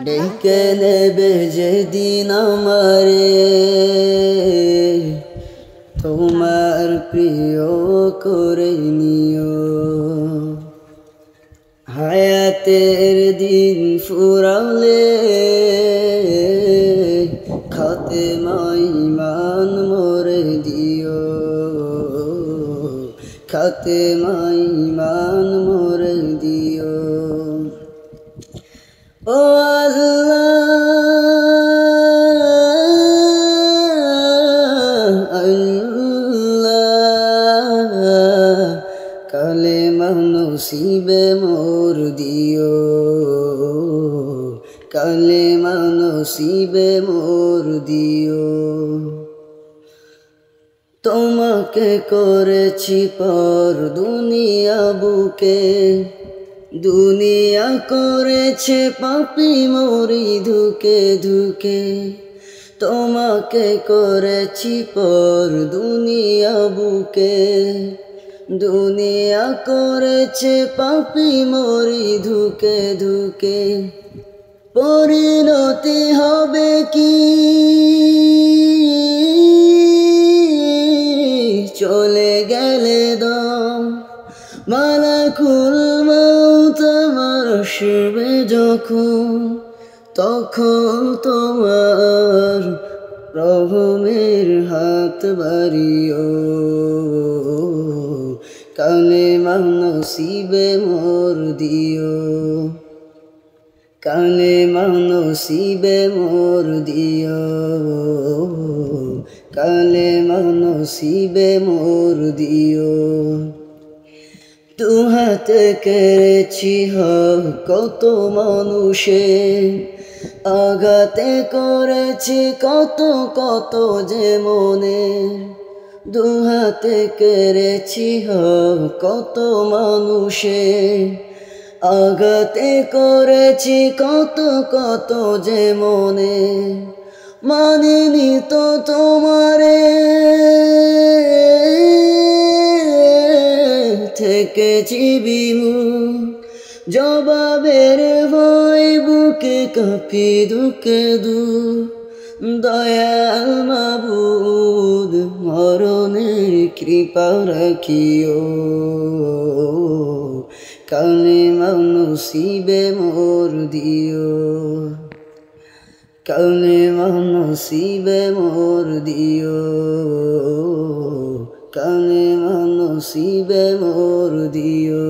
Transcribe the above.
ডেকে নেবে যেদিন আমারে তোমার প্রিয় করে নিও। হায়াতের দিন ফুরালে খাতেমায় ঈমান মোরে দিও, খাতেমায় ঈমান মোরে দিও। ও আল্লাহ আল্লাহ, কালেমা নসিবে মোর দিও, কালেমা নসিবে মোর দিও। তোমাকে করেছি পর দুনিয়া বুকে, দুনিয়া করেছে পাপী মরি ধুকে ধুকে। তোমাকে করেছি পর দুনিয়া বুকে, দুনিয়া করেছে পাপী মরি ধুকে ধুকে। পরিণতি হবে কি চলে গেলে দম, মালাকুল মউত আমার আসবে যখন, তখন তোমার রহমের হাত বাড়িও। কালেমা নসিবে মোর দিও, কালেমা নসিবে মোর দিও, কালেমা নসিবে মোর দিও। দুহাতে কেড়েছি হক কত মানুষে, আঘাতে করেছি কত কত যে মনে। দুহাতে কেড়েছি হক কত মানুষে, আঘাতে করেছি কত কত যে মনে। মানিনি তো তোমারে থেকেছি বিমুখ, জবাবের ভয় বুকে কাঁপি দুকে দু। দয়াল মাবুদ মরণের কৃপা রাখিও, কালেমা নসিবে মোর দিও, কালেমা নসিবে মোর দিও, কালেমা নসিবে মোর দিও।